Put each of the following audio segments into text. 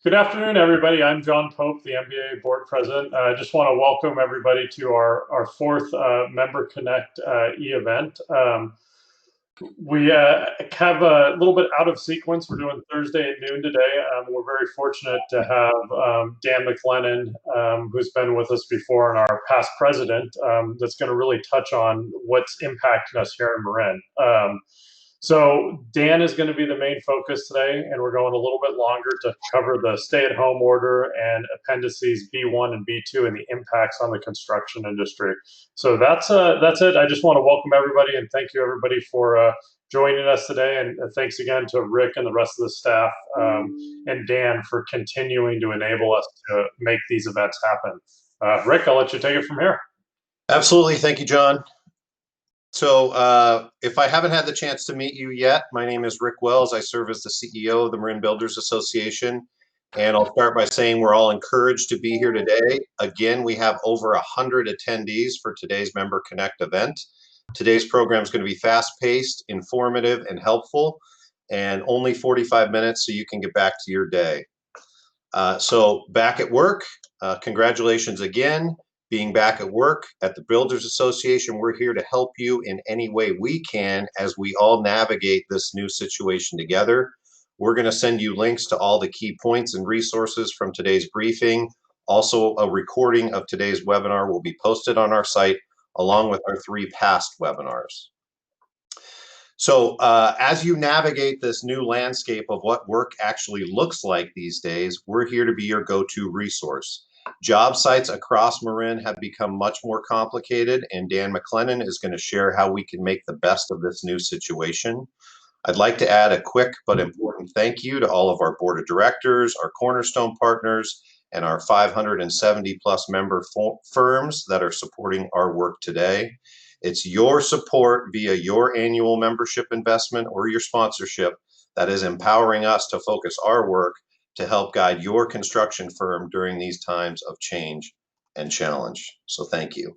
Good afternoon, everybody. I'm John Pope, the MBA Board President. I just want to welcome everybody to our fourth Member Connect e-event. We have a little bit out of sequence. We're doing Thursday at noon today. We're very fortunate to have Dan McLennon, who's been with us before and our past president, that's going to really touch on what's impacting us here in Marin. So Dan is going to be the main focus today, and we're going a little bit longer to cover the stay-at-home order and appendices B1 and B2 and the impacts on the construction industry. So that's it. I just want to welcome everybody and thank you everybody for joining us today, and thanks again to Rick and the rest of the staff and Dan for continuing to enable us to make these events happen. Rick, I'll let you take it from here. Absolutely. Thank you, John. So if I haven't had the chance to meet you yet, my name is Rick Wells. I serve as the CEO of the Marin Builders Association. And I'll start by saying we're all encouraged to be here today. Again, we have over 100 attendees for today's Member Connect event. Today's program is going to be fast-paced, informative, and helpful, and only 45 minutes so you can get back to your day. So back at work, congratulations again. Being back at work at the Builders Association, we're here to help you in any way we can as we all navigate this new situation together. We're going to send you links to all the key points and resources from today's briefing. Also, a recording of today's webinar will be posted on our site along with our 3 past webinars. So as you navigate this new landscape of what work actually looks like these days, we're here to be your go-to resource. Job sites across Marin have become much more complicated, and Dan McLennon is going to share how we can make the best of this new situation. I'd like to add a quick but important thank you to all of our board of directors, our cornerstone partners, and our 570 plus member firms that are supporting our work today. It's your support via your annual membership investment or your sponsorship that is empowering us to focus our work to help guide your construction firm during these times of change and challenge. So thank you.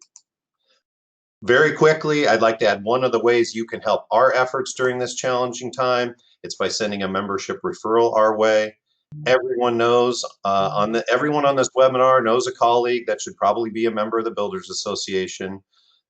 Very quickly, I'd like to add one of the ways you can help our efforts during this challenging time. It's by sending a membership referral our way. Everyone knows, everyone on this webinar knows a colleague that should probably be a member of the Builders Association.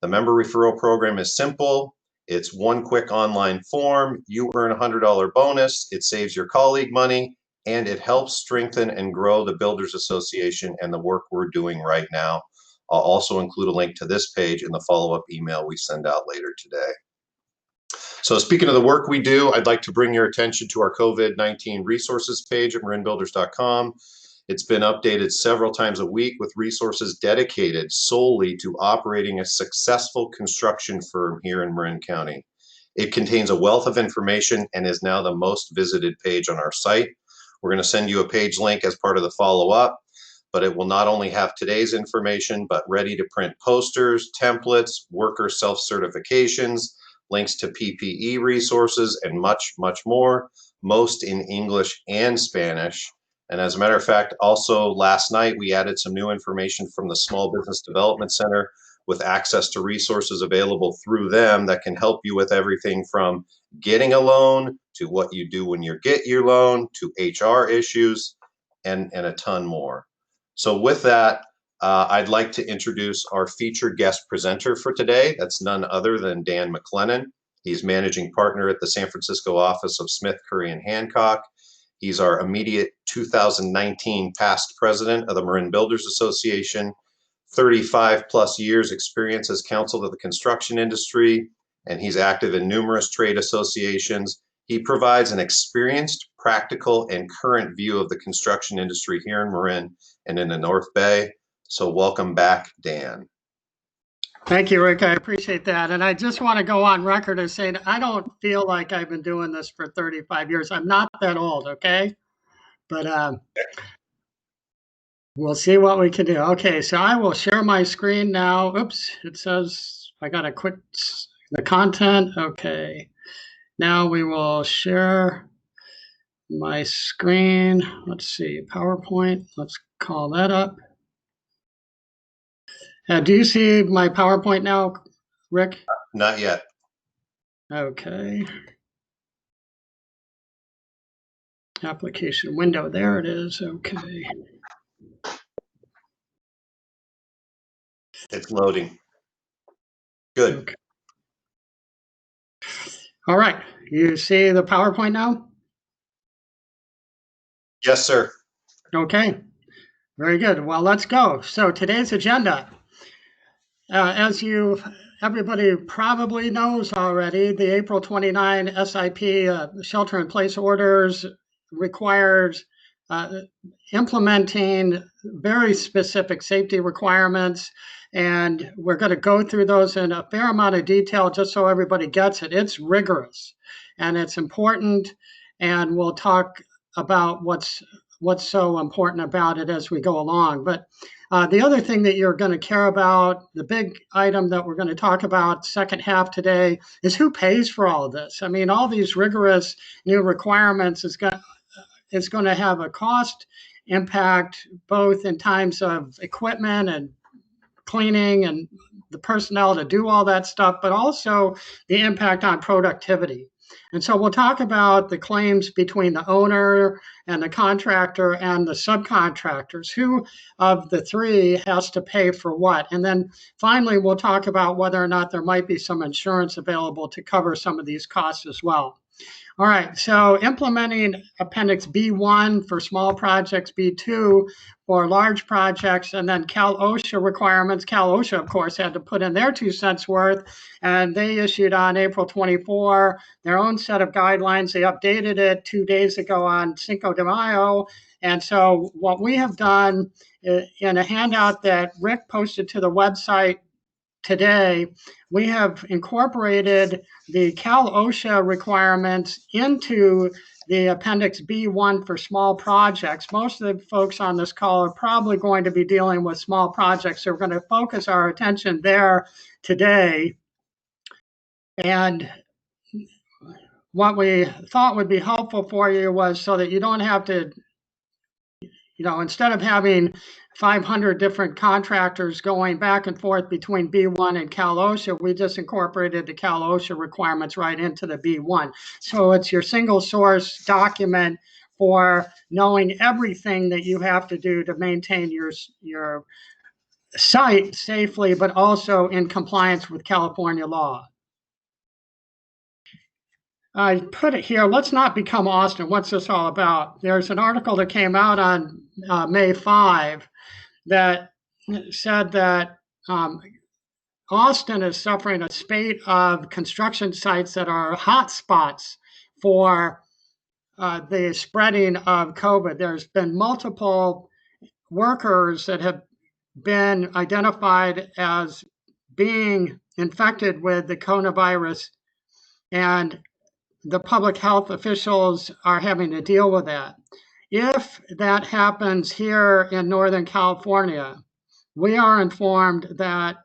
The member referral program is simple. It's one quick online form. You earn a $100 bonus. It saves your colleague money, and it helps strengthen and grow the Builders Association and the work we're doing right now. I'll also include a link to this page in the follow-up email we send out later today. So speaking of the work we do, I'd like to bring your attention to our COVID-19 resources page at marinbuilders.com. It's been updated several times a week with resources dedicated solely to operating a successful construction firm here in Marin County. It contains a wealth of information and is now the most visited page on our site. We're going to send you a page link as part of the follow-up, but it will not only have today's information, but ready-to-print posters, templates, worker self-certifications, links to PPE resources, and much, much more, most in English and Spanish. And as a matter of fact, also last night, we added some new information from the Small Business Development Center with access to resources available through them that can help you with everything from getting a loan to what you do when you get your loan to HR issues and a ton more. So with that, I'd like to introduce our featured guest presenter for today. That's none other than Dan McLennon. He's managing partner at the San Francisco office of Smith, Curry & Hancock. He's our immediate 2019 past president of the Marin Builders Association, 35 plus years experience as counsel to the construction industry, and he's active in numerous trade associations. He provides an experienced, practical, and current view of the construction industry here in Marin and in the North Bay. So welcome back, Dan. Thank you, Rick. I appreciate that. And I just want to go on record as saying I don't feel like I've been doing this for 35 years. I'm not that old, okay? But we'll see what we can do. Okay, so I will share my screen now. Oops, it says I got to quit the content. Okay, now we will share my screen. Let's see, PowerPoint. Let's call that up. Do you see my PowerPoint now, Rick? Not yet. Okay. application window. There it is. Okay. It's loading. Good. Okay. All right. You see the PowerPoint now? Yes, sir. Okay. Very good. Well, let's go. So today's agenda, as everybody probably knows already, the April 29 SIP shelter-in-place orders requires implementing very specific safety requirements, and we're going to go through those in a fair amount of detail just so everybody gets it. It's rigorous and it's important, and we'll talk about what's so important about it as we go along. But the other thing that you're going to care about, the big item that we're going to talk about second half today, is who pays for all of this. I mean, all these rigorous new requirements is going to have a cost impact, both in times of equipment and cleaning and the personnel to do all that stuff, but also the impact on productivity. And so we'll talk about the claims between the owner and the contractor and the subcontractors. Who of the three has to pay for what? And then finally, we'll talk about whether or not there might be some insurance available to cover some of these costs as well. All right, so implementing Appendix B1 for small projects, B2 for large projects, and then Cal OSHA requirements. Cal OSHA, of course, had to put in their 2 cents worth, and they issued on April 24 their own set of guidelines. They updated it 2 days ago on Cinco de Mayo. And so what we have done in a handout that Rick posted to the website today, we have incorporated the Cal OSHA requirements into the Appendix B1 for small projects. Most of the folks on this call are probably going to be dealing with small projects, so we're going to focus our attention there today. And what we thought would be helpful for you was so that you don't have to, instead of having 500 different contractors going back and forth between B1 and Cal OSHA, we just incorporated the Cal OSHA requirements right into the B1. So it's your single source document for knowing everything that you have to do to maintain your site safely, but also in compliance with California law. I put it here, let's not become Austin. What's this all about? There's an article that came out on May 5 that said that Austin is suffering a spate of construction sites that are hot spots for the spreading of COVID. There's been multiple workers that have been identified as being infected with the coronavirus, and the public health officials are having to deal with that. If that happens here in Northern California, we are informed that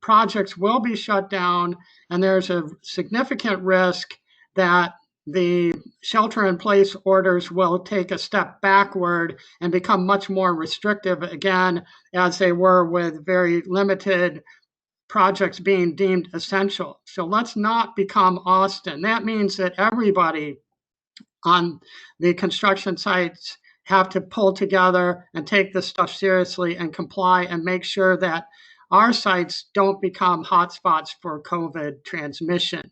projects will be shut down, and there's a significant risk that the shelter-in-place orders will take a step backward and become much more restrictive again, as they were with very limited projects being deemed essential. So let's not become Austin. That means that everybody on the construction sites have to pull together and take this stuff seriously and comply and make sure that our sites don't become hotspots for COVID transmission.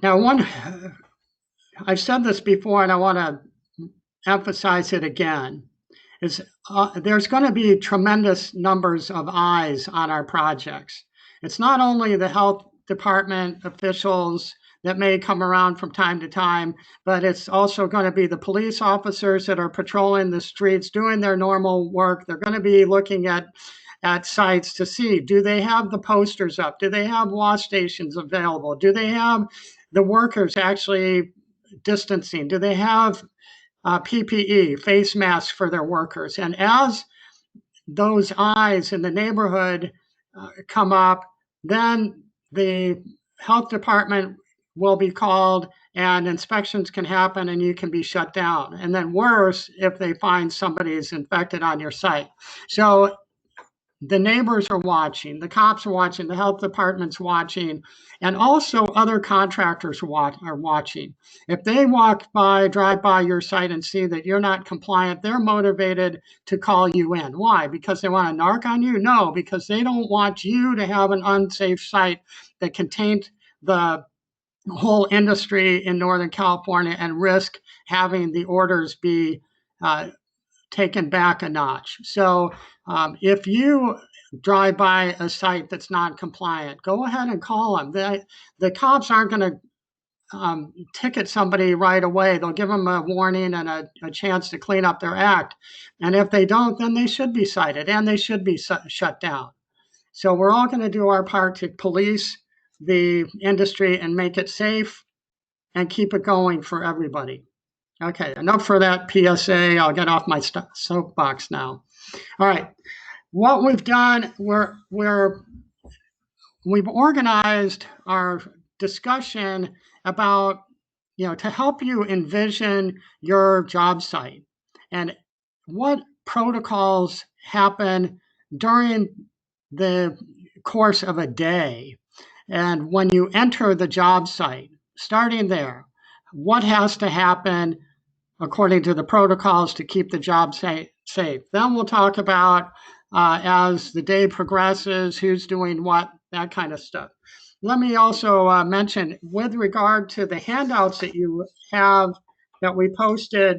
Now, I've said this before and I want to emphasize it again, is there's going to be tremendous numbers of eyes on our projects. It's not only the health department officials that may come around from time to time, but it's also going to be the police officers that are patrolling the streets, doing their normal work. They're going to be looking at sites to see, do they have the posters up? Do they have wash stations available? Do they have the workers actually distancing? Do they have PPE, face masks for their workers? And as those eyes in the neighborhood come up, then the health department will be called and inspections can happen and you can be shut down. And then worse, if they find somebody is infected on your site. So the neighbors are watching, the cops are watching, the health department's watching, and also other contractors are watching. If they drive by your site and see that you're not compliant, they're motivated to call you in. Why? Because they want to narc on you? No, because they don't want you to have an unsafe site that can taint the whole industry in Northern California and risk having the orders be taken back a notch. So if you drive by a site that's not compliant, go ahead and call them. The cops aren't going to ticket somebody right away. They'll give them a warning and a chance to clean up their act. And if they don't, then they should be cited and they should be shut down. So we're all going to do our part to police the industry and make it safe and keep it going for everybody. Okay, enough for that PSA. I'll get off my soapbox now. All right, what we've done, we've organized our discussion about, to help you envision your job site and what protocols happen during the course of a day. And when you enter the job site, starting there, what has to happen according to the protocols to keep the job safe. Then we'll talk about, as the day progresses, who's doing what, that kind of stuff. Let me also mention, with regard to the handouts that you have that we posted,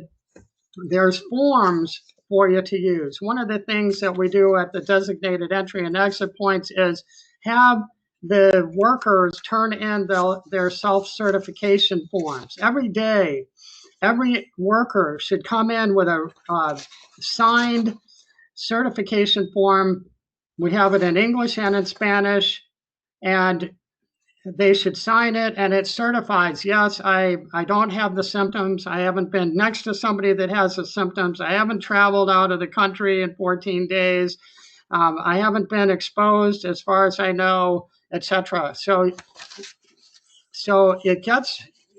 there's forms for you to use. One of the things that we do at the designated entry and exit points is have the workers turn in their self-certification forms. Every day, every worker should come in with a signed certification form. We have it in English and in Spanish, and they should sign it, and it certifies, yes, I don't have the symptoms. I haven't been next to somebody that has the symptoms. I haven't traveled out of the country in 14 days. I haven't been exposed as far as I know, etc. So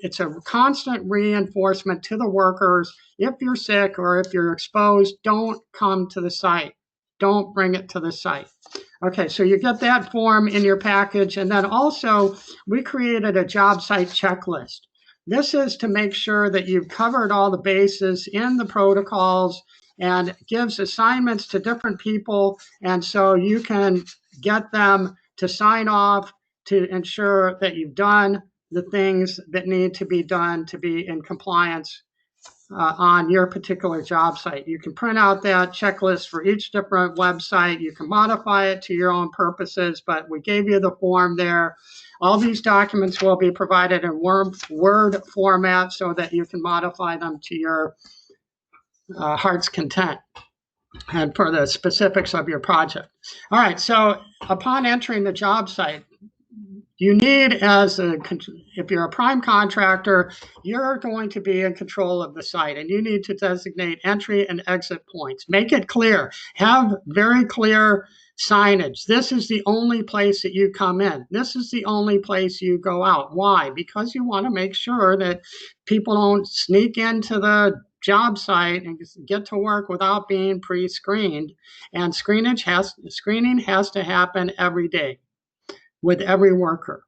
it's a constant reinforcement to the workers. If you're sick or if you're exposed, don't come to the site. Don't bring it to the site. Okay, so you get that form in your package. And then also, we created a job site checklist. This is to make sure that you've covered all the bases in the protocols, and gives assignments to different people. And so you can get them to sign off to ensure that you've done the things that need to be done to be in compliance on your particular job site. You can print out that checklist for each different website. You can modify it to your own purposes, but we gave you the form there. All these documents will be provided in Word format so that you can modify them to your heart's content and for the specifics of your project. All right, so upon entering the job site, you need, if you're a prime contractor, you're going to be in control of the site, and you need to designate entry and exit points. Make it clear. Have very clear signage. This is the only place that you come in. This is the only place you go out. Why? Because you want to make sure that people don't sneak into the job site and get to work without being pre-screened. And screening has to happen every day with every worker.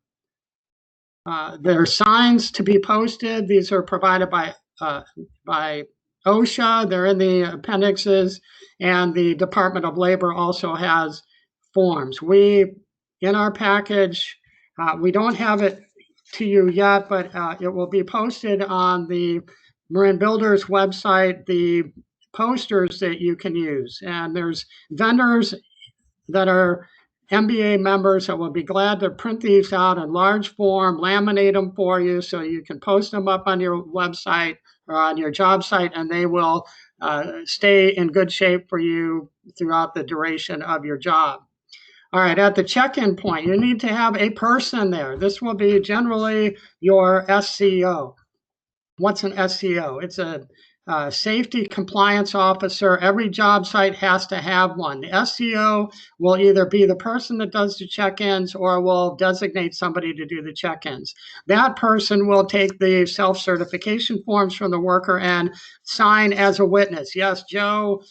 There are signs to be posted. These are provided by OSHA. They're in the appendixes, and the Department of Labor also has forms. In our package, we don't have it to you yet, but it will be posted on the Marin Builders website, the posters that you can use. And there's vendors that are MBA members that will be glad to print these out in large form, laminate them for you so you can post them up on your website or on your job site, and they will stay in good shape for you throughout the duration of your job. All right, at the check-in point, you need to have a person there. This will be generally your SCO. What's an SCO? It's a Safety compliance officer. Every job site has to have one. The SCO will either be the person that does the check-ins or will designate somebody to do the check-ins. That person will take the self-certification forms from the worker and sign as a witness. Yes, Joe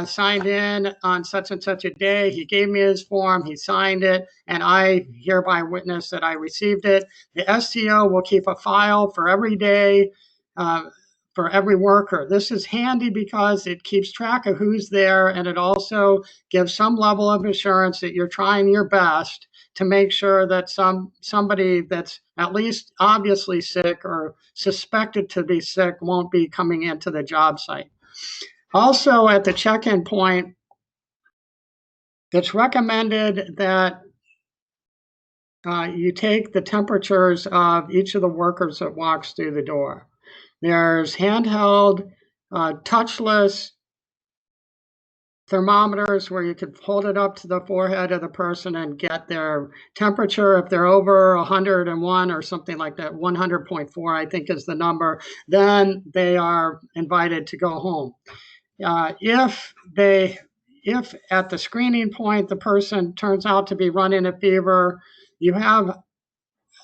signed in on such and such a day. He gave me his form. He signed it, and I hereby witness that I received it. The SCO will keep a file for every day, for every worker. This is handy because it keeps track of who's there, and it also gives some level of assurance that you're trying your best to make sure that somebody that's at least obviously sick or suspected to be sick won't be coming into the job site. Also, at the check-in point, it's recommended that you take the temperatures of each of the workers that walks through the door. There's handheld, touchless thermometers where you could hold it up to the forehead of the person and get their temperature. If they're over 101 or something like that, 100.4 I think is the number, then they are invited to go home. If at the screening point the person turns out to be running a fever, you have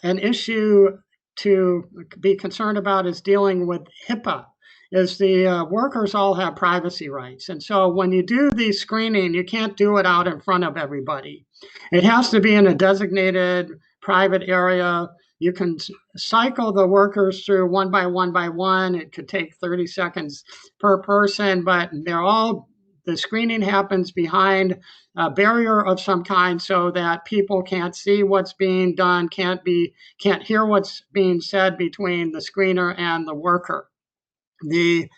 an issue to be concerned about is dealing with HIPAA. Is the workers all have privacy rights. And so when you do the screening, you can't do it out in front of everybody. It has to be in a designated private area. You can cycle the workers through one by one. It could take 30 seconds per person, but the screening happens behind a barrier of some kind so that people can't see what's being done, can't hear what's being said between the screener and the worker. If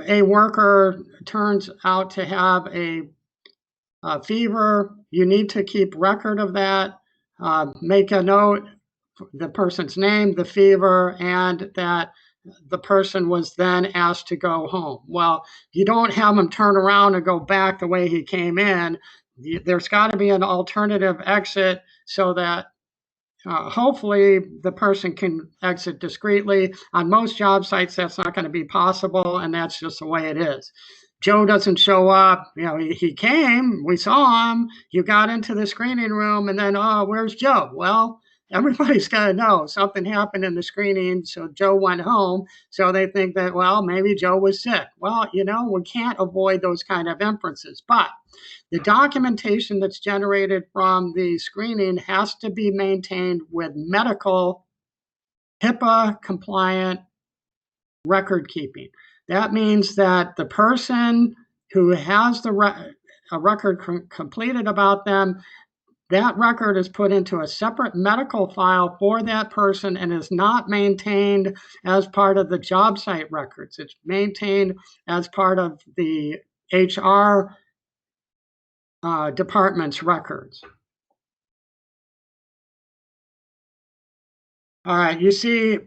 a worker turns out to have a fever, you need to keep record of that. Make a note, the person's name, the fever, and that the person was then asked to go home. Well, you don't have him turn around and go back the way he came in. There's got to be an alternative exit so that hopefully the person can exit discreetly. On most job sites, that's not going to be possible, and that's just the way it is. Joe doesn't show up. He came, we saw him, you got into the screening room, and then, oh, where's Joe? Well, everybody's got to know something happened in the screening, so Joe went home. So they think that, well, maybe Joe was sick. Well, we can't avoid those kind of inferences, but the documentation that's generated from the screening has to be maintained with medical HIPAA compliant record keeping. That means that the person who has a record completed about them, that record is put into a separate medical file for that person and is not maintained as part of the job site records. It's maintained as part of the HR department's records. All right, you see,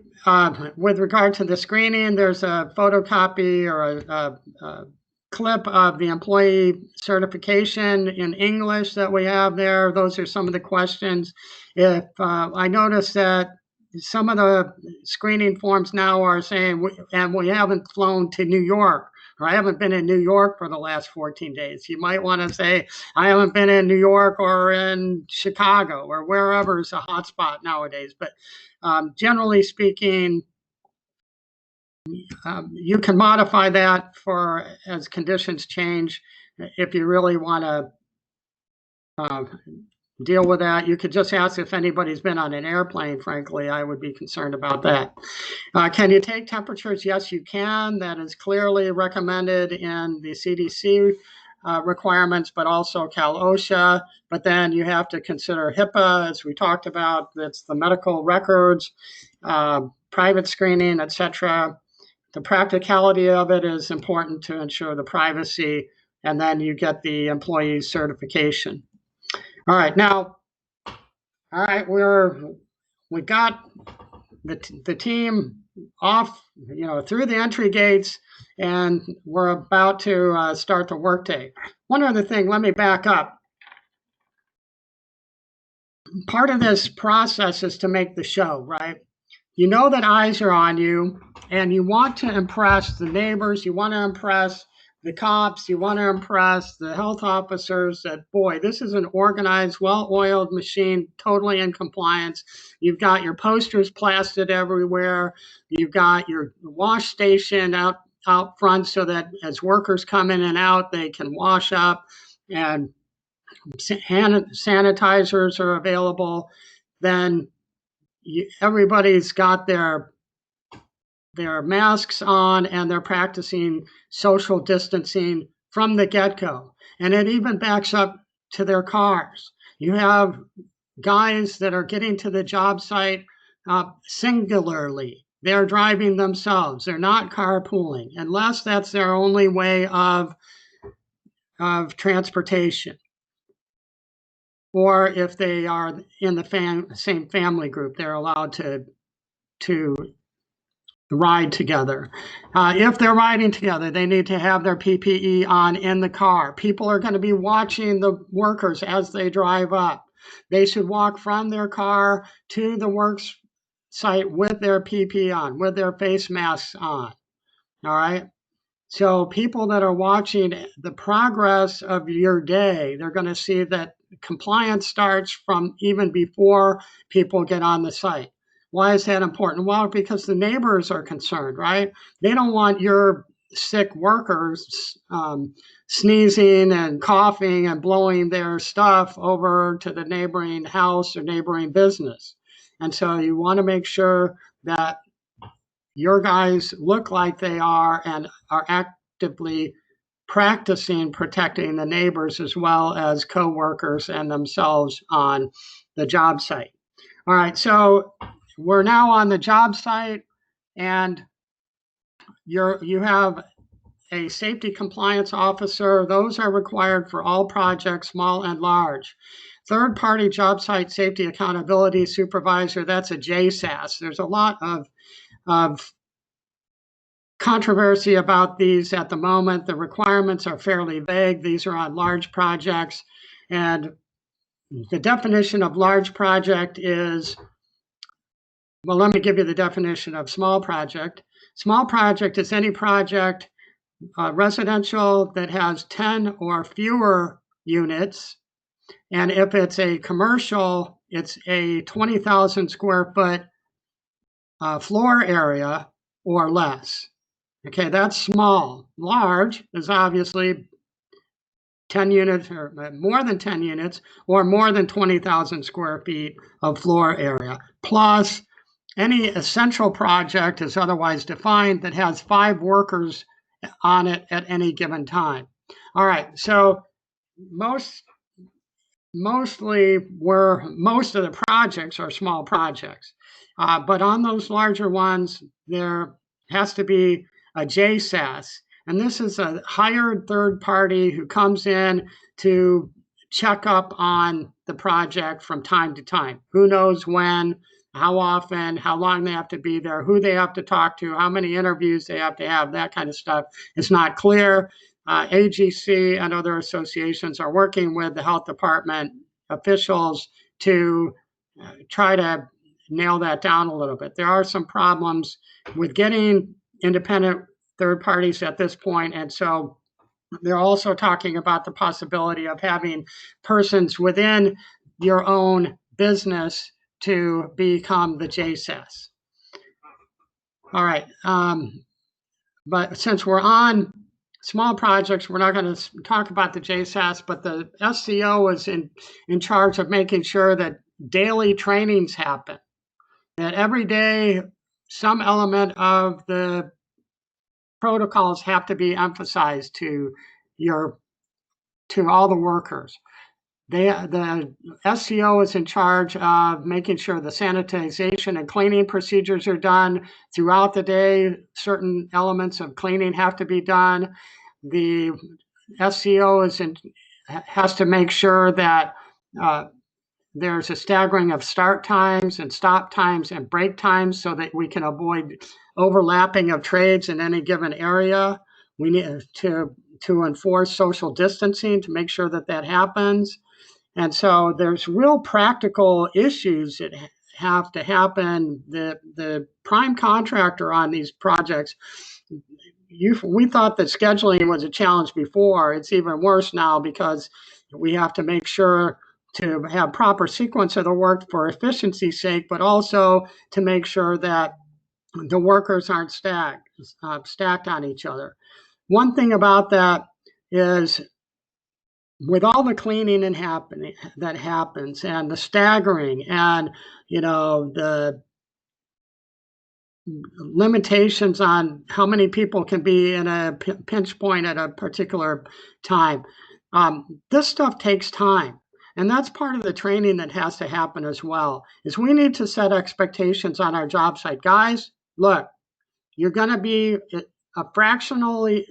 with regard to the screening, there's a photocopy or a clip of the employee certification in English that we have there. Those are some of the questions. If I notice that some of the screening forms now are saying, and we haven't flown to New York, or I haven't been in New York for the last 14 days. You might want to say, I haven't been in New York or in Chicago or wherever is a hotspot nowadays. But generally speaking, you can modify that as conditions change. If you really want to deal with that, you could just ask if anybody's been on an airplane. Frankly, I would be concerned about that. Can you take temperatures? Yes, you can. That is clearly recommended in the CDC requirements, but also Cal-OSHA. But then you have to consider HIPAA, as we talked about. That's the medical records, private screening, etc. The practicality of it is important to ensure the privacy, and then you get the employee certification. All right, now, we got the team off, through the entry gates, and we're about to start the workday. One other thing, let me back up. Part of this process is to make the show, right? you know that eyes are on you, and you want to impress the neighbors, you want to impress the cops, you want to impress the health officers that, boy, this is an organized, well-oiled machine, totally in compliance. You've got your posters plastered everywhere. You've got your wash station out front so that as workers come in and out, they can wash up, and sanitizers are available. Then everybody's got their masks on, and they're practicing social distancing from the get-go. And it even backs up to their cars. You have guys that are getting to the job site singularly. They're driving themselves. They're not carpooling, unless that's their only way of transportation. Or if they are in the same family group, they're allowed to ride together. If they're riding together, they need to have their PPE on in the car. People are going to be watching the workers as they drive up. They should walk from their car to the work site with their PPE on, with their face masks on. All right. So people that are watching the progress of your day, they're going to see that compliance starts from even before people get on the site. Why is that important? Well, because the neighbors are concerned, right? They don't want your sick workers sneezing and coughing and blowing their stuff over to the neighboring house or neighboring business. And so you want to make sure that your guys look like they are and are actively practicing protecting the neighbors as well as co-workers and themselves on the job site. All right, so we're now on the job site, and you have a safety compliance officer. Those are required for all projects, small and large. Third-party job site safety accountability supervisor, that's a JSAS. There's a lot of controversy about these at the moment. The requirements are fairly vague. These are on large projects, and the definition of large project is, well, let me give you the definition of small project. Small project is any project, residential, that has 10 or fewer units. And if it's a commercial, it's a 20,000 square foot floor area or less. Okay, that's small. Large is obviously 10 units or more than 10 units or more than 20,000 square feet of floor area, plus any essential project is otherwise defined that has 5 workers on it at any given time. All right, so most of the projects are small projects, but on those larger ones, there has to be a JSAS, and this is a hired third party who comes in to check up on the project from time to time. Who knows when, how often, how long they have to be there, who they have to talk to, how many interviews they have to have, that kind of stuff is not clear. AGC and other associations are working with the health department officials to try to nail that down a little bit. There are some problems with getting independent third parties at this point, and so they're also talking about the possibility of having persons within your own business to become the JSAS. All right, but since we're on small projects, we're not going to talk about the JSAS, but the SCO is in charge of making sure that daily trainings happen, that every day some element of the protocols have to be emphasized to all the workers. The SCO is in charge of making sure the sanitization and cleaning procedures are done throughout the day. Certain elements of cleaning have to be done. The SCO has to make sure that there's a staggering of start times and stop times and break times so that we can avoid overlapping of trades in any given area. We need to enforce social distancing to make sure that happens. And so there's real practical issues that have to happen. The prime contractor on these projects, we thought that scheduling was a challenge before. It's even worse now because we have to make sure to have proper sequence of the work for efficiency's sake, but also to make sure that the workers aren't stacked on each other. One thing about that is, with all the cleaning that happens and the staggering and, you know, the limitations on how many people can be in a pinch point at a particular time, this stuff takes time. And that's part of the training that has to happen as well, is we need to set expectations on our job site. Guys, look, you're going to be a fractionally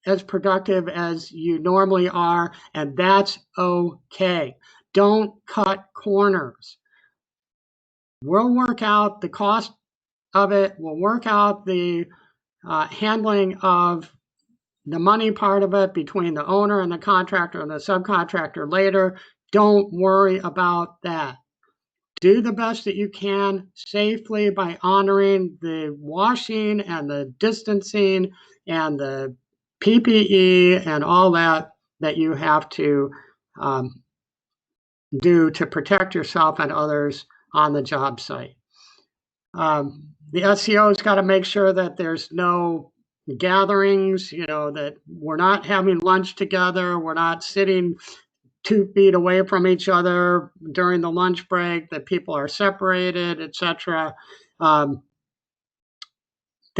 as productive as you normally are, and that's okay. Don't cut corners. We'll work out the cost of it. We'll work out the handling of the money part of it between the owner and the contractor and the subcontractor later. Don't worry about that. Do the best that you can safely by honoring the washing and the distancing and the PPE and all that you have to do to protect yourself and others on the job site. The SCO's got to make sure that there's no gatherings, you know, that we're not having lunch together, we're not sitting 2 feet away from each other during the lunch break, that people are separated, etc. That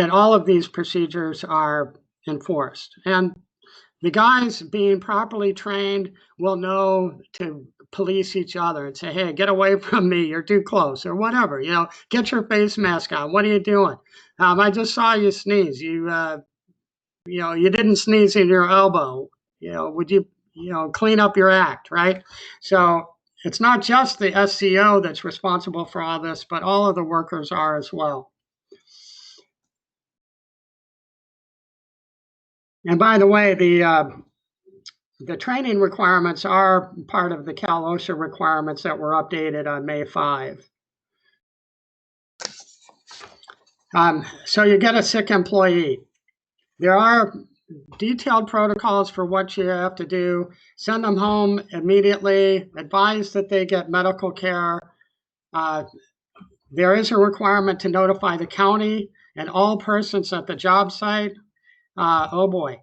all of these procedures are enforced. And the guys being properly trained will know to police each other and say, hey, get away from me, you're too close, or whatever, you know, get your face mask on, what are you doing? I just saw you sneeze, you know, you didn't sneeze in your elbow, you know, would you, you know, clean up your act, right? So it's not just the SCO that's responsible for all this, but all of the workers are as well. And by the way, the training requirements are part of the Cal OSHA requirements that were updated on May 5. So you get a sick employee. There are detailed protocols for what you have to do. Send them home immediately. Advise that they get medical care. There is a requirement to notify the county and all persons at the job site. Oh boy.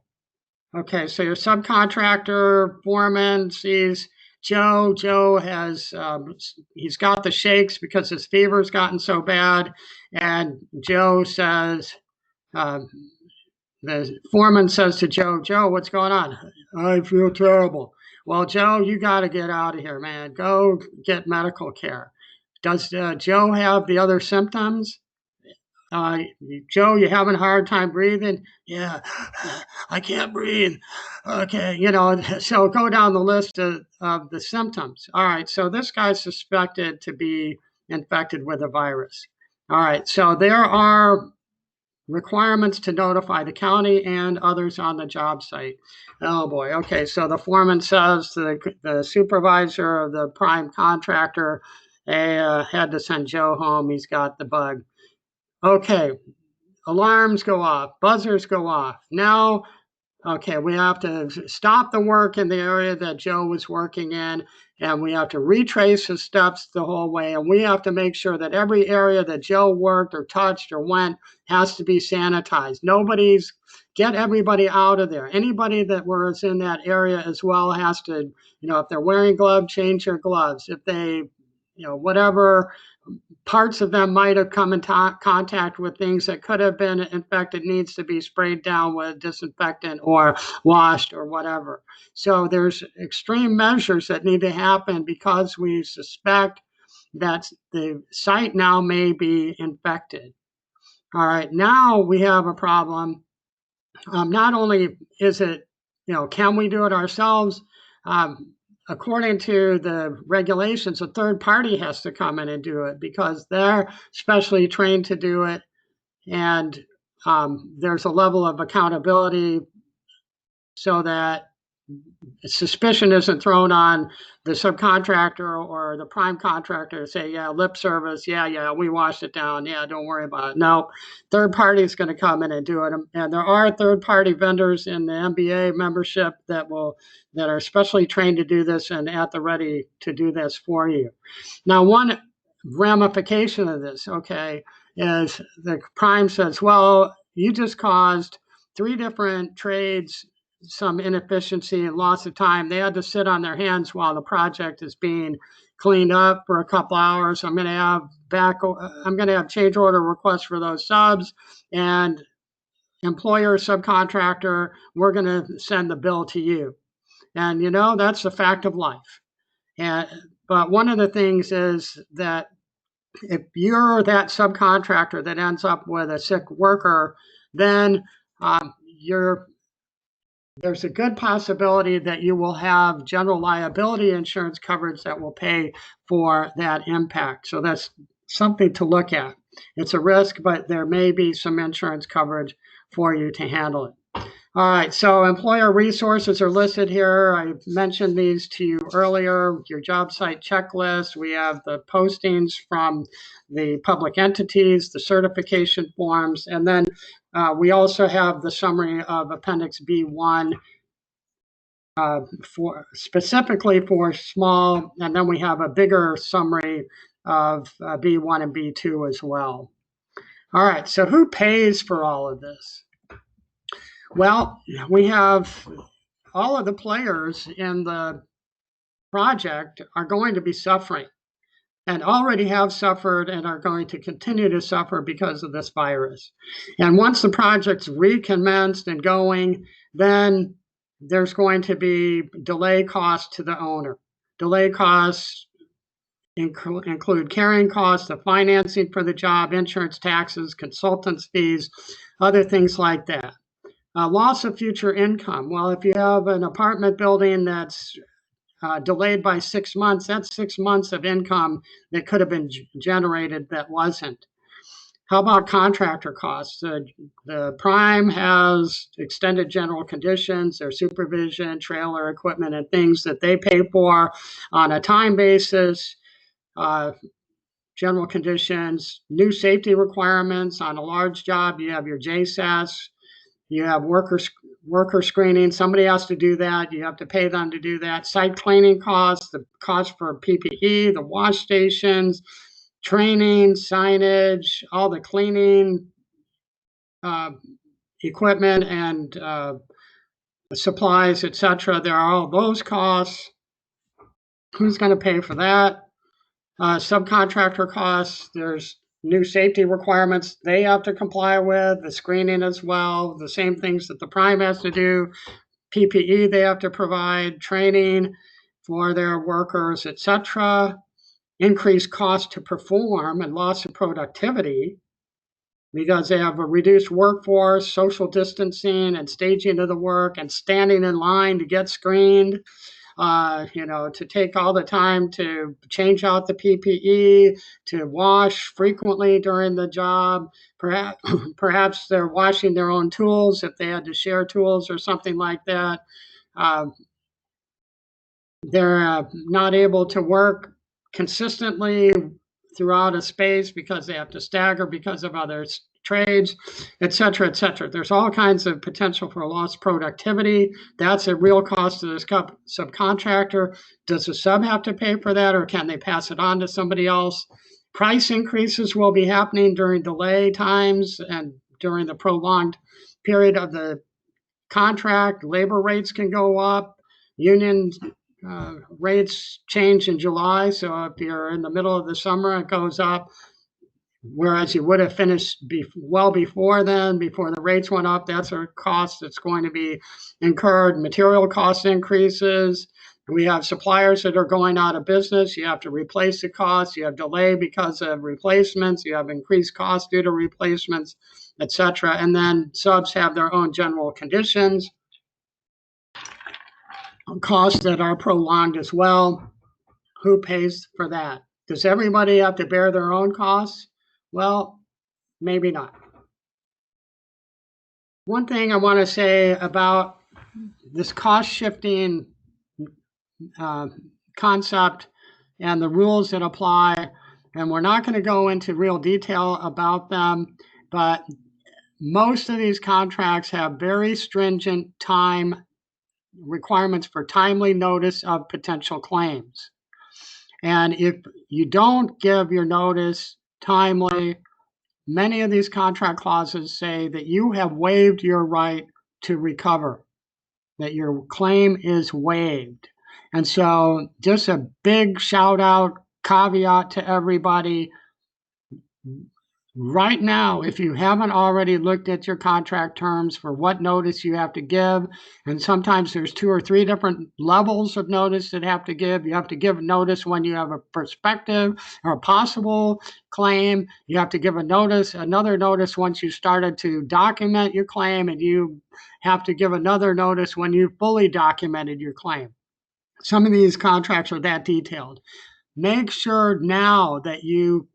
Okay, so your subcontractor foreman sees Joe. Joe has, he's got the shakes because his fever's gotten so bad. And Joe says, the foreman says to Joe, Joe, what's going on? I feel terrible. Well, Joe, you got to get out of here, man. Go get medical care. Does Joe have the other symptoms? Joe, you having a hard time breathing? Yeah, I can't breathe. Okay, you know, so go down the list of the symptoms. All right, so this guy's suspected to be infected with a virus. All right, so there are requirements to notify the county and others on the job site. Oh boy, okay, so the foreman says to the supervisor of the prime contractor, hey, had to send Joe home, he's got the bug. Okay, alarms go off, buzzers go off. Now, okay, we have to stop the work in the area that Joe was working in, and we have to retrace his steps the whole way, and we have to make sure that every area that Joe worked or touched or went has to be sanitized. Get everybody out of there. Anybody that was in that area as well has to, you know, if they're wearing gloves, change their gloves. If they, you know, whatever parts of them might have come in contact with things that could have been infected needs to be sprayed down with disinfectant or washed or whatever. So there's extreme measures that need to happen because we suspect that the site now may be infected. All right, now we have a problem. Not only is it, you know, can we do it ourselves? According to the regulations, a third party has to come in and do it because they're specially trained to do it. And there's a level of accountability so that suspicion isn't thrown on the subcontractor or the prime contractor to say, yeah, lip service, yeah, we washed it down, yeah, don't worry about it. No, third party is going to come in and do it. And there are third party vendors in the MBA membership that are specially trained to do this and at the ready to do this for you. Now, one ramification of this, okay, is the prime says, well, you just caused 3 different trades some inefficiency and loss of time. They had to sit on their hands while the project is being cleaned up for a couple hours. I'm going to have change order requests for those subs, and employer, subcontractor, we're going to send the bill to you. And that's the fact of life. But one of the things is that if you're that subcontractor that ends up with a sick worker, then there's a good possibility that you will have general liability insurance coverage that will pay for that impact. So that's something to look at. It's a risk, but there may be some insurance coverage for you to handle it. All right, so employer resources are listed here. I mentioned these to you earlier. Your job site checklist. We have the postings from the public entities, the certification forms, and then we also have the summary of Appendix B1 specifically for small, and then we have a bigger summary of B1 and B2 as well. All right, so who pays for all of this? Well, we have all of the players in the project are going to be suffering and already have suffered and are going to continue to suffer because of this virus. And once the project's recommenced and going, then there's going to be delay costs to the owner. Delay costs include carrying costs, the financing for the job, insurance, taxes, consultants' fees, other things like that. Loss of future income. Well, if you have an apartment building that's delayed by 6 months, that's 6 months of income that could have been generated that wasn't. How about contractor costs? The prime has extended general conditions, their supervision, trailer equipment, and things that they pay for on a time basis. General conditions, new safety requirements on a large job. You have your JSAS. You have worker screening. Somebody has to do that. You have to pay them to do that. Site cleaning costs, the cost for PPE, the wash stations, training, signage, all the cleaning equipment and supplies, etc. There are all those costs. Who's going to pay for that? Subcontractor costs. There's new safety requirements they have to comply with, the screening as well, the same things that the prime has to do, PPE they have to provide, training for their workers, etc. Increased cost to perform and loss of productivity because they have a reduced workforce, social distancing and staging of the work and standing in line to get screened. To take all the time to change out the PPE, to wash frequently during the job. Perhaps they're washing their own tools if they had to share tools or something like that. They're not able to work consistently throughout a space because they have to stagger because of other trades, etc., etc. There's all kinds of potential for lost productivity. That's a real cost to this subcontractor. Does the sub have to pay for that, or can they pass it on to somebody else? Price increases will be happening during delay times and during the prolonged period of the contract. Labor rates can go up. Union rates change in July, so if you're in the middle of the summer, it goes up. Whereas you would have finished well before then, before the rates went up. That's a cost that's going to be incurred. Material cost increases. We have suppliers that are going out of business. You have to replace the costs. You have delay because of replacements. You have increased costs due to replacements, etc. And then subs have their own general conditions, costs that are prolonged as well. Who pays for that? Does everybody have to bear their own costs? Well, maybe not. One thing I want to say about this cost shifting concept and the rules that apply. And we're not going to go into real detail about them, but most of these contracts have very stringent time requirements for timely notice of potential claims. And if you don't give your notice timely, many of these contract clauses say that you have waived your right to recover, that your claim is waived. And so just a big shout out, caveat to everybody. Right now, if you haven't already looked at your contract terms for what notice you have to give, and sometimes there's 2 or 3 different levels of notice that have to give. You have to give notice when you have a prospective or a possible claim. You have to give another notice once you started to document your claim, and you have to give another notice when you fully documented your claim. Some of these contracts are that detailed. Make sure now that you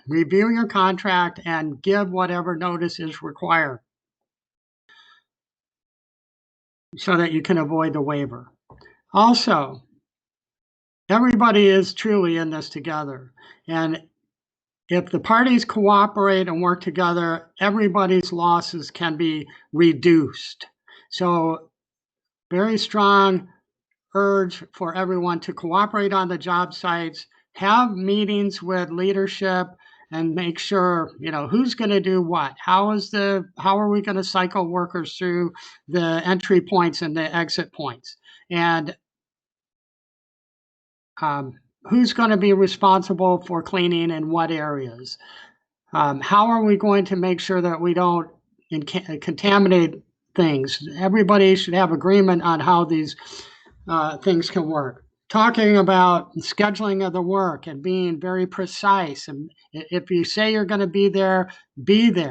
review your contract and give whatever notice is required so that you can avoid the waiver. Also, everybody is truly in this together. And if the parties cooperate and work together, everybody's losses can be reduced. So very strong urge for everyone to cooperate on the job sites, have meetings with leadership, and make sure, who's going to do what. How are we going to cycle workers through the entry points and the exit points, and who's going to be responsible for cleaning in what areas. How are we going to make sure that we don't contaminate things? Everybody should have agreement on how these things can work. Talking about scheduling of the work and being very precise. And if you say you're going to be there,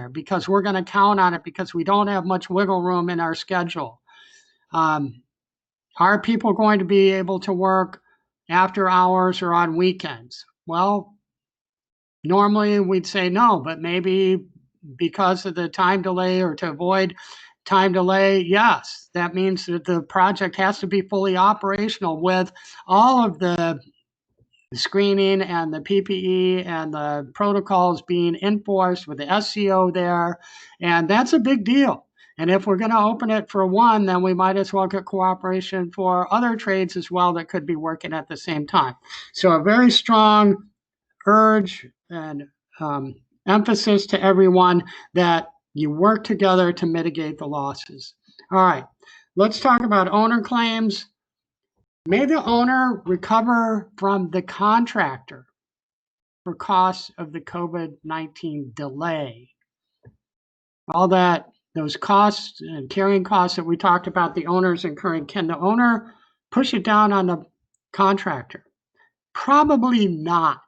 because we're going to count on it, because we don't have much wiggle room in our schedule. Are people going to be able to work after hours or on weekends? Well, normally we'd say no, but maybe because of the time delay or to avoid time delay, yes, that means that the project has to be fully operational with all of the screening and the PPE and the protocols being enforced with the SCO there. And that's a big deal. And if we're going to open it for one, then we might as well get cooperation for other trades as well that could be working at the same time. So a very strong urge and emphasis to everyone that you work together to mitigate the losses. All right, let's talk about owner claims. May the owner recover from the contractor for costs of the COVID-19 delay. All that, those costs and carrying costs that we talked about the owners incurring, can the owner push it down on the contractor? Probably not.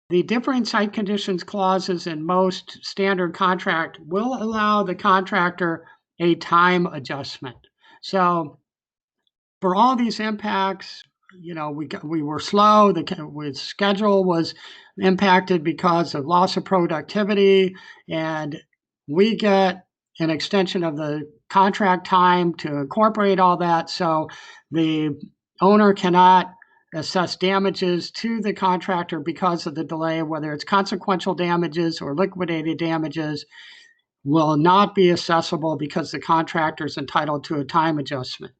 The differing site conditions clauses in most standard contract will allow the contractor a time adjustment. So for all these impacts, we were slow. The schedule was impacted because of loss of productivity, and we get an extension of the contract time to incorporate all that. So the owner cannot assess damages to the contractor because of the delay, whether it's consequential damages or liquidated damages, will not be assessable because the contractor is entitled to a time adjustment.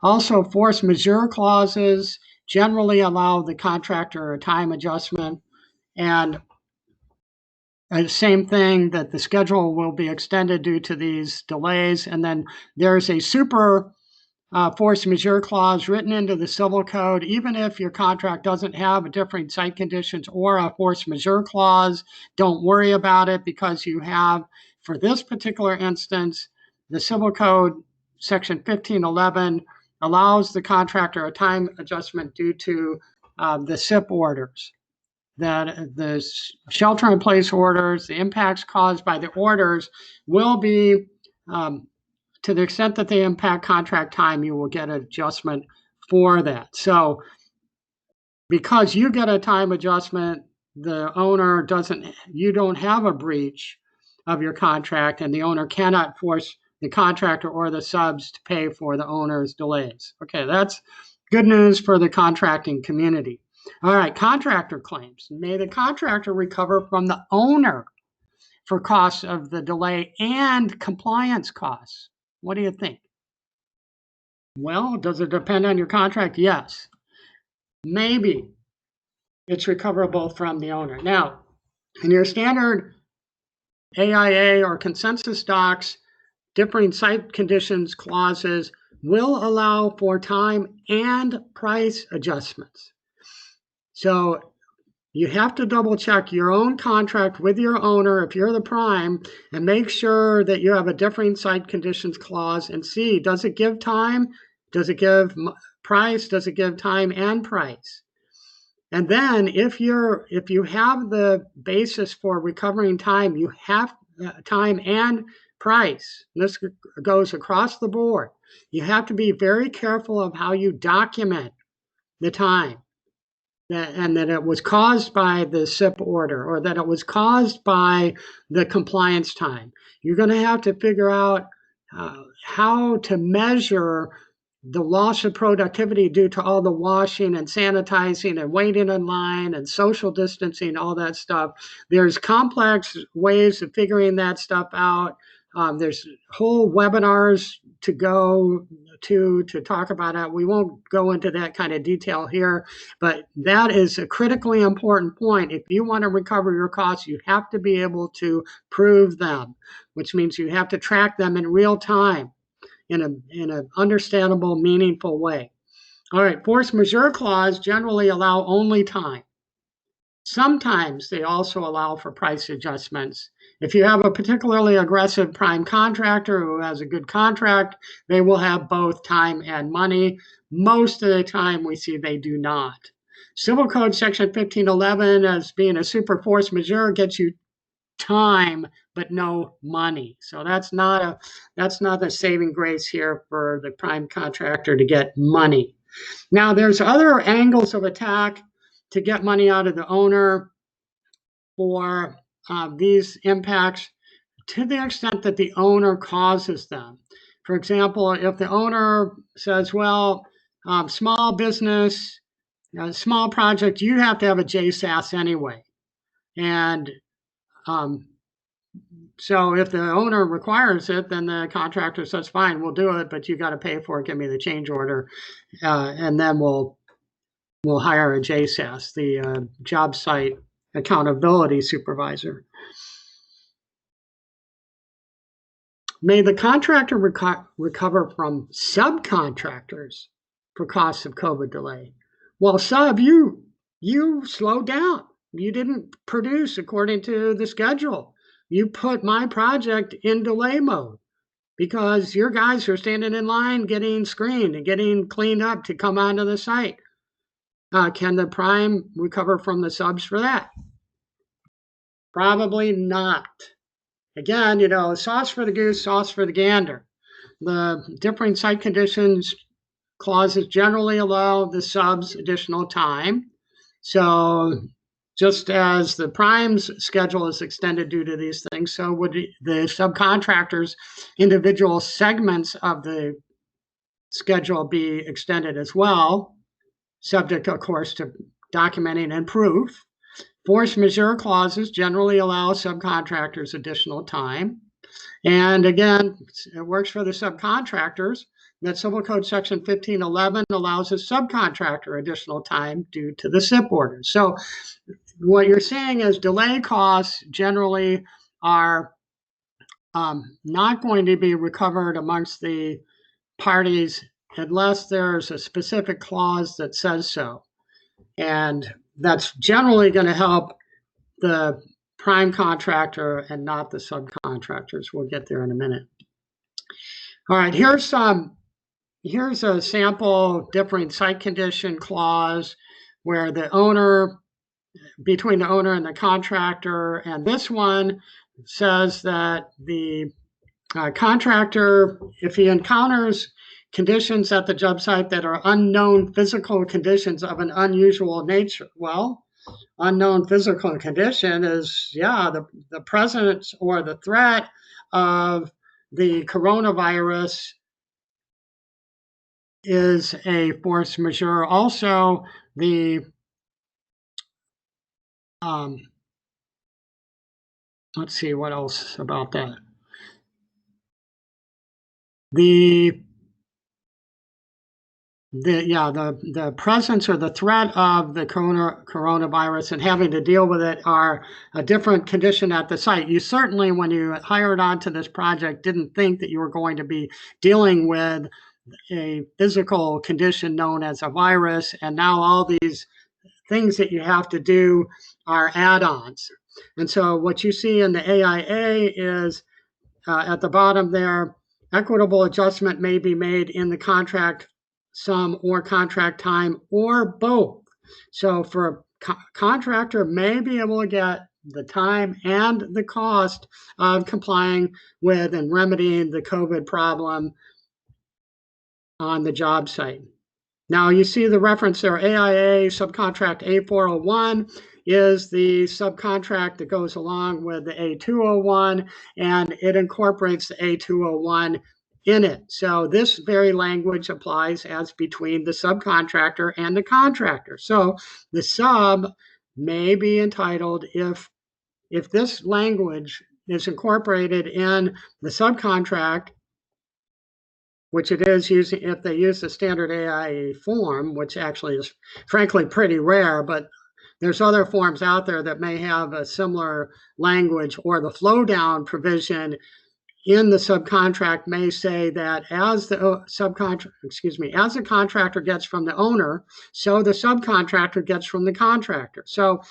Also, force majeure clauses generally allow the contractor a time adjustment, and the same thing, that the schedule will be extended due to these delays. And then there's a super force majeure clause written into the civil code. Even if your contract doesn't have a different site conditions or a force majeure clause, don't worry about it, because you have, for this particular instance, the civil code section 1511 allows the contractor a time adjustment due to the SIP orders, that the shelter in place orders, the impacts caused by the orders will be to the extent that they impact contract time, you will get an adjustment for that. So because you get a time adjustment, the owner you don't have a breach of your contract, and the owner cannot force the contractor or the subs to pay for the owner's delays. Okay, that's good news for the contracting community. All right, contractor claims. May the contractor recover from the owner for costs of the delay and compliance costs. What do you think? Well, does it depend on your contract? Yes. Maybe it's recoverable from the owner. Now, in your standard AIA or consensus docs, differing site conditions clauses will allow for time and price adjustments. So you have to double check your own contract with your owner if you're the prime and make sure that you have a differing site conditions clause and see, does it give time? Does it give price? Does it give time and price? And then if you have the basis for recovering time, you have time and price. This goes across the board. You have to be very careful of how you document the time. And that it was caused by the SIP order or that it was caused by the compliance time. You're going to have to figure out how to measure the loss of productivity due to all the washing and sanitizing and waiting in line and social distancing, all that stuff. There's complex ways of figuring that stuff out. There's whole webinars to go to talk about it. We won't go into that kind of detail here, but that is a critically important point. If you want to recover your costs, you have to be able to prove them, which means you have to track them in real time in an understandable, meaningful way. All right, force majeure clause generally allow only time. Sometimes they also allow for price adjustments. If you have a particularly aggressive prime contractor who has a good contract, they will have both time and money. Most of the time we see they do not. Civil Code Section 1511 as being a super force majeure gets you time but no money. So that's not a saving grace here for the prime contractor to get money. Now there's other angles of attack to get money out of the owner for these impacts to the extent that the owner causes them. For example, if the owner says, well, small business, small project, you have to have a JSAS anyway. And so if the owner requires it, then the contractor says, fine, we'll do it, but you got to pay for it, give me the change order, and then we'll hire a JSAS, the job site accountability supervisor. May the contractor recover from subcontractors for costs of COVID delay. Well, sub, you slowed down. You didn't produce according to the schedule. You put my project in delay mode because your guys are standing in line getting screened and getting cleaned up to come onto the site. Can the prime recover from the subs for that? Probably not. Again, sauce for the goose, sauce for the gander. The differing site conditions clauses generally allow the subs additional time. So just as the prime's schedule is extended due to these things, so would the subcontractors' individual segments of the schedule be extended as well, subject, of course, to documenting and proof. Force majeure clauses generally allow subcontractors additional time. And again, it works for the subcontractors that Civil Code Section 1511 allows a subcontractor additional time due to the SIP order. So what you're seeing is delay costs generally are not going to be recovered amongst the parties unless there's a specific clause that says so. And that's generally going to help the prime contractor and not the subcontractors. We'll get there in a minute. All right, here's a sample differing site condition clause where the owner, between the owner and the contractor, and this one says that the contractor, if he encounters conditions at the job site that are unknown physical conditions of an unusual nature. Well, unknown physical condition is, the presence or the threat of the coronavirus is a force majeure. Also, the let's see what else about that. The presence or the threat of the coronavirus and having to deal with it are a different condition at the site. You certainly, when you hired onto this project, didn't think that you were going to be dealing with a physical condition known as a virus, and now all these things that you have to do are add-ons. And so what you see in the AIA is at the bottom there, equitable adjustment may be made in the contract sum or contract time or both. So for a contractor may be able to get the time and the cost of complying with and remedying the COVID problem on the job site. Now you see the reference there, AIA Subcontract A401 is the subcontract that goes along with the A201, and it incorporates the A201 in it. So this very language applies as between the subcontractor and the contractor. So the sub may be entitled if this language is incorporated in the subcontract, which it is using if they use the standard AIA form, which actually is frankly pretty rare, but there's other forms out there that may have a similar language, or the flow down provision in the subcontract may say that as the as the contractor gets from the owner, so the subcontractor gets from the contractor. So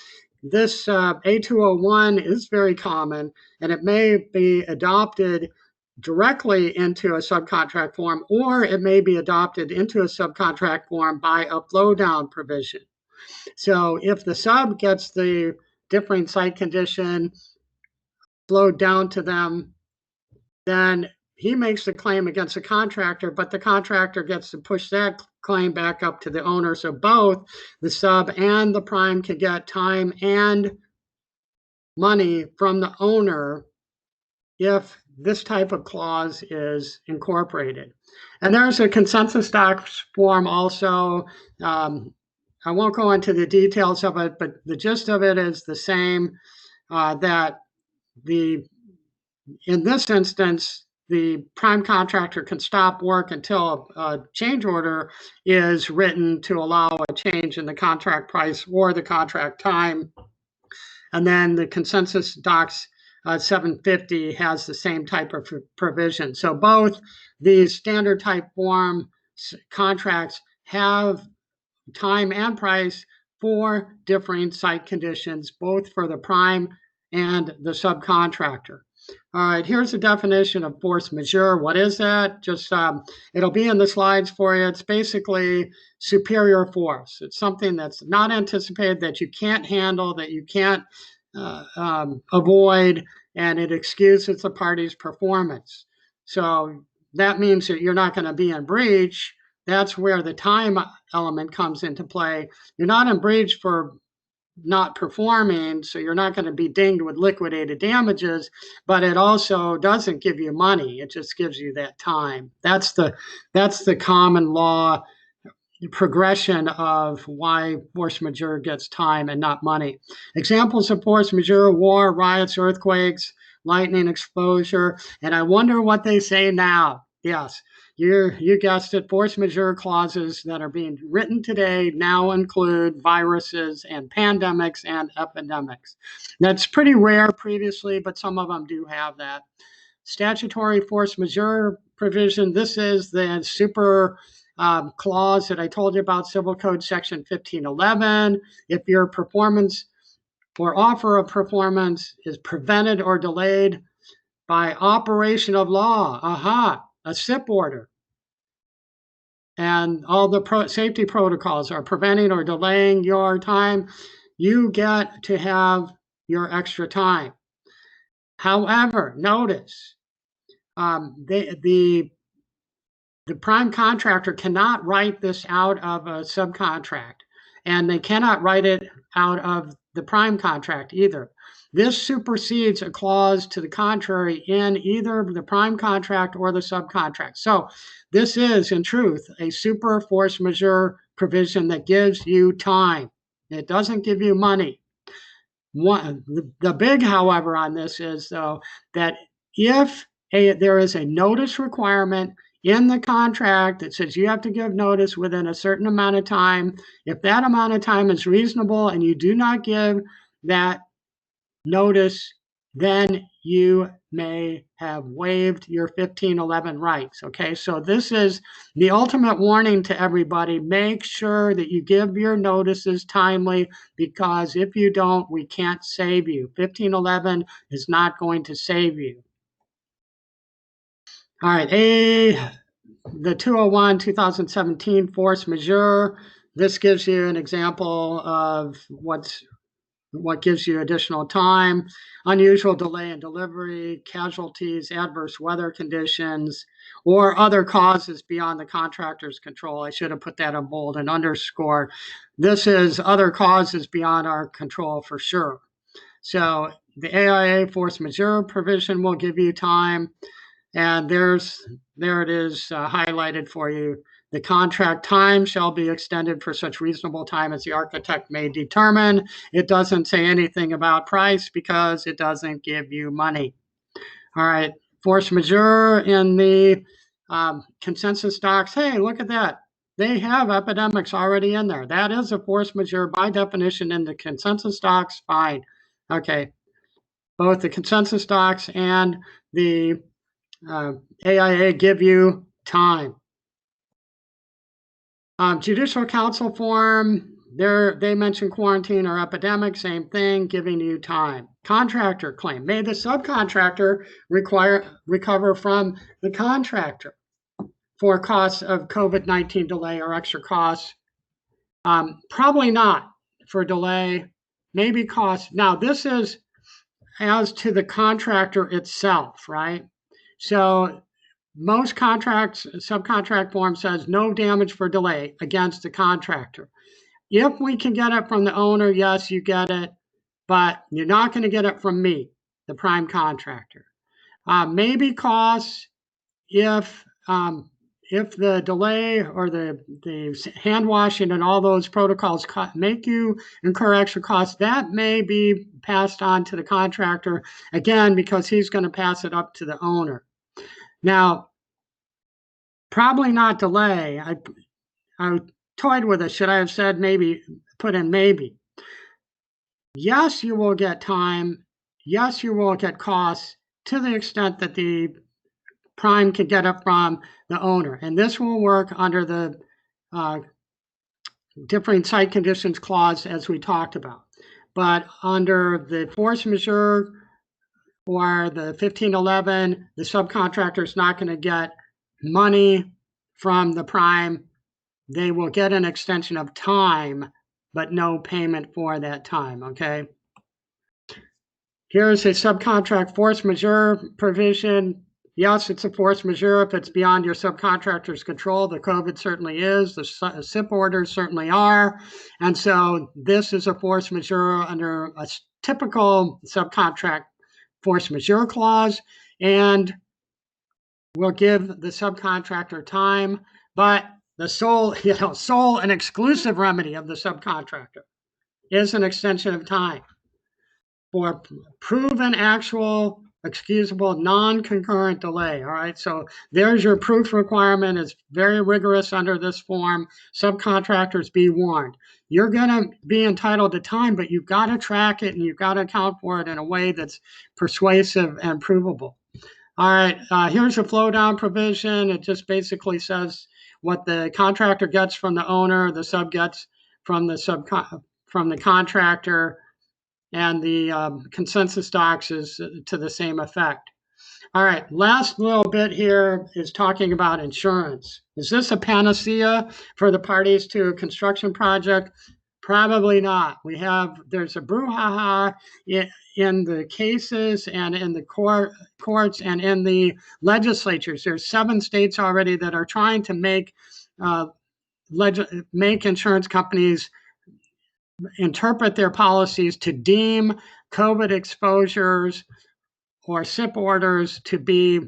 this A201 is very common, and it may be adopted directly into a subcontract form, or it may be adopted into a subcontract form by a flow down provision. So if the sub gets the differing site condition flowed down to them, then he makes the claim against the contractor, but the contractor gets to push that claim back up to the owner. So both the sub and the prime can get time and money from the owner if this type of clause is incorporated. And there's a consensus docs form also. I won't go into the details of it, but the gist of it is the same, that in this instance, the prime contractor can stop work until a change order is written to allow a change in the contract price or the contract time. And then the consensus docs 750 has the same type of provision. So both these standard type form contracts have time and price for differing site conditions, both for the prime and the subcontractor. All right, here's a definition of force majeure. What is that? Just it'll be in the slides for you. It's basically superior force. It's something that's not anticipated, that you can't handle, that you can't avoid, and it excuses the party's performance. So that means that you're not going to be in breach. That's where the time element comes into play. You're not in breach for not performing, so you're not going to be dinged with liquidated damages, but it also doesn't give you money. It just gives you that time. That's the common law progression of why force majeure gets time and not money. Examples of force majeure: war, riots, earthquakes, lightning exposure. And I wonder what they say now. Yes, you guessed it. Force majeure clauses that are being written today now include viruses and pandemics and epidemics. That's pretty rare previously, but some of them do have that. Statutory force majeure provision. This is the super clause that I told you about, Civil Code Section 1511. If your performance or offer of performance is prevented or delayed by operation of law, a SIP order, and all the safety protocols are preventing or delaying your time, you get to have your extra time. However, notice the prime contractor cannot write this out of a subcontract, and they cannot write it out of the prime contract either. this supersedes a clause to the contrary in either the prime contract or the subcontract. So this is, in truth, a super force majeure provision that gives you time. It doesn't give you money. The big, however, on this is, though, that if there is a notice requirement in the contract that says you have to give notice within a certain amount of time, if that amount of time is reasonable and you do not give that notice, then you may have waived your 1511 rights. Okay, so this is the ultimate warning to everybody. Make sure that you give your notices timely, because if you don't, we can't save you. 1511 is not going to save you. All right, the 201 2017 force majeure. This gives you an example of what gives you additional time: unusual delay in delivery, casualties, adverse weather conditions, or other causes beyond the contractor's control. I should have put that in bold and underscore. This is other causes beyond our control for sure. So the AIA force majeure provision will give you time, and there it is highlighted for you. The contract time shall be extended for such reasonable time as the architect may determine. It doesn't say anything about price because it doesn't give you money. All right, force majeure in the consensus docs. Hey, look at that. They have epidemics already in there. That is a force majeure by definition in the consensus docs. Fine. Okay. Both the consensus docs and the AIA give you time. Judicial counsel form, they mention quarantine or epidemic, same thing, giving you time. Contractor claim. May the subcontractor recover from the contractor for costs of COVID-19 delay or extra costs? Probably not for delay, maybe costs. Now, this is as to the contractor itself, right? So most contracts, subcontract form says no damage for delay against the contractor. If we can get it from the owner, yes, you get it, but you're not going to get it from me, the prime contractor. Maybe costs if the delay or the hand washing and all those protocols make you incur extra costs, that may be passed on to the contractor, again, because he's going to pass it up to the owner. Now, probably not delay. I toyed with it. Should I have said maybe, put in maybe? Yes, you will get time. Yes, you will get costs to the extent that the prime can get it from the owner. And this will work under the different site conditions clause as we talked about. But under the force majeure or the 1511, the subcontractor is not going to get money from the prime. They will get an extension of time, but no payment for that time, okay? Here's a subcontract force majeure provision. Yes, it's a force majeure if it's beyond your subcontractor's control. The COVID certainly is. The SIP orders certainly are. And so this is a force majeure under a typical subcontract force majeure clause, and we'll give the subcontractor time, but the sole and exclusive remedy of the subcontractor is an extension of time for proven actual excusable non-concurrent delay. All right, so there's your proof requirement. It's very rigorous under this form. Subcontractors, be warned. You're going to be entitled to time, but you've got to track it and you've got to account for it in a way that's persuasive and provable. All right, here's a flow down provision. It just basically says what the contractor gets from the owner, the sub gets from the contractor, and the consensus docs is to the same effect. All right, last little bit here is talking about insurance. Is this a panacea for the parties to a construction project? Probably not. There's a brouhaha in the cases and in the courts and in the legislatures. There's 7 states already that are trying to make insurance companies interpret their policies to deem COVID exposures or SIP orders to be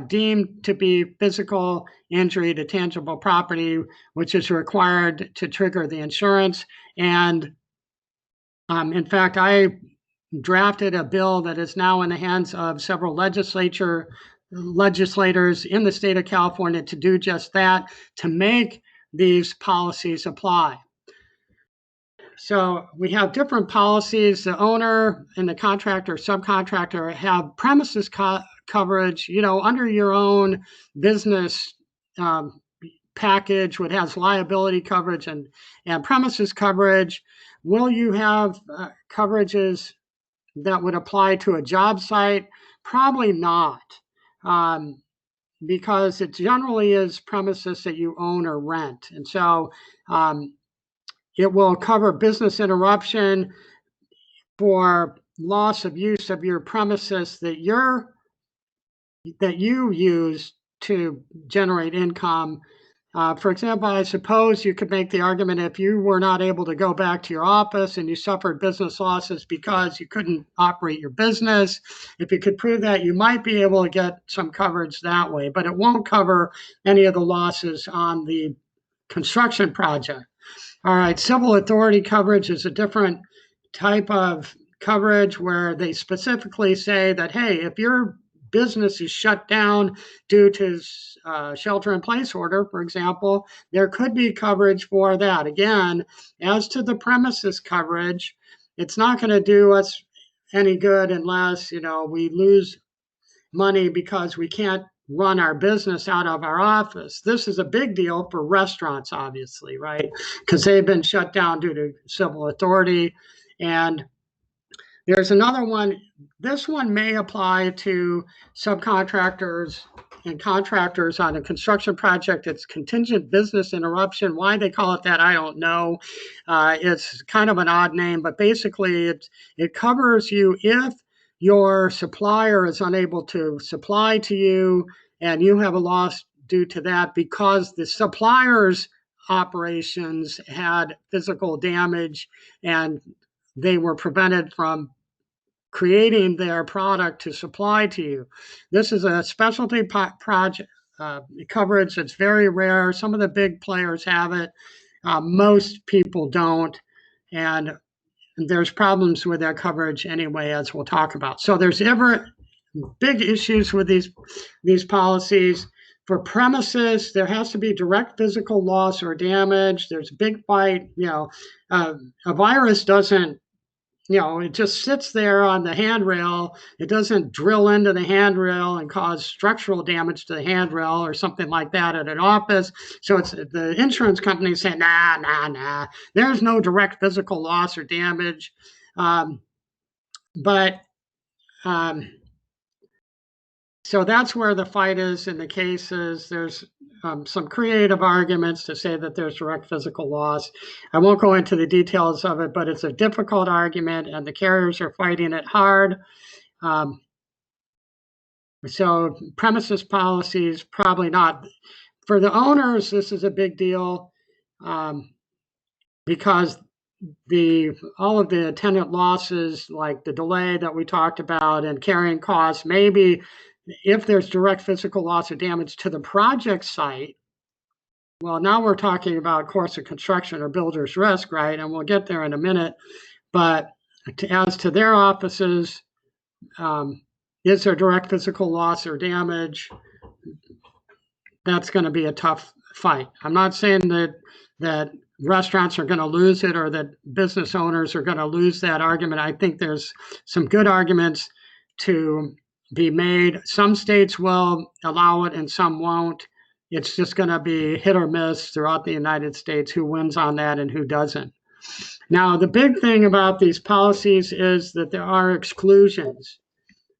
deemed to be physical injury to tangible property, which is required to trigger the insurance. And in fact, I drafted a bill that is now in the hands of several legislators in the state of California to do just that, to make these policies apply. So we have different policies. The owner and the contractor, subcontractor have premises coverage, under your own business package, which has liability coverage and premises coverage. Will you have coverages that would apply to a job site? Probably not, because it generally is premises that you own or rent. And so it will cover business interruption for loss of use of your premises that you use to generate income. For example, I suppose you could make the argument if you were not able to go back to your office and you suffered business losses because you couldn't operate your business, if you could prove that, you might be able to get some coverage that way, but it won't cover any of the losses on the construction project. All right, civil authority coverage is a different type of coverage where they specifically say that, hey, if your business is shut down due to shelter-in-place order, for example, there could be coverage for that. Again, as to the premises coverage, it's not going to do us any good unless, we lose money because we can't run our business out of our office. This is a big deal for restaurants, obviously, right? Because they've been shut down due to civil authority. And there's another one. This one may apply to subcontractors and contractors on a construction project. It's contingent business interruption. Why they call it that, I don't know. It's kind of an odd name, but basically it covers you if your supplier is unable to supply to you and you have a loss due to that because the supplier's operations had physical damage and they were prevented from creating their product to supply to you. This is a specialty project coverage that's very rare. Some of the big players have it. Most people don't. And there's problems with their coverage anyway, as we'll talk about. So there's big issues with these policies. For premises, there has to be direct physical loss or damage. There's a big fight. A virus doesn't, it just sits there on the handrail. It doesn't drill into the handrail and cause structural damage to the handrail or something like that at an office. So it's the insurance company saying, nah. There's no direct physical loss or damage. So that's where the fight is in the cases. There's some creative arguments to say that there's direct physical loss. I won't go into the details of it, but it's a difficult argument, and the carriers are fighting it hard. So premises policies, probably not. For the owners, this is a big deal because all of the attendant losses, like the delay that we talked about and carrying costs, maybe if there's direct physical loss or damage to the project site, well, now we're talking about course of construction or builder's risk, right? And we'll get there in a minute. But as to their offices, is there direct physical loss or damage? That's going to be a tough fight. I'm not saying that restaurants are going to lose it or that business owners are going to lose that argument. I think there's some good arguments to be made. Some states will allow it and some won't. It's just going to be hit or miss throughout the United States who wins on that and who doesn't. Now, the big thing about these policies is that there are exclusions.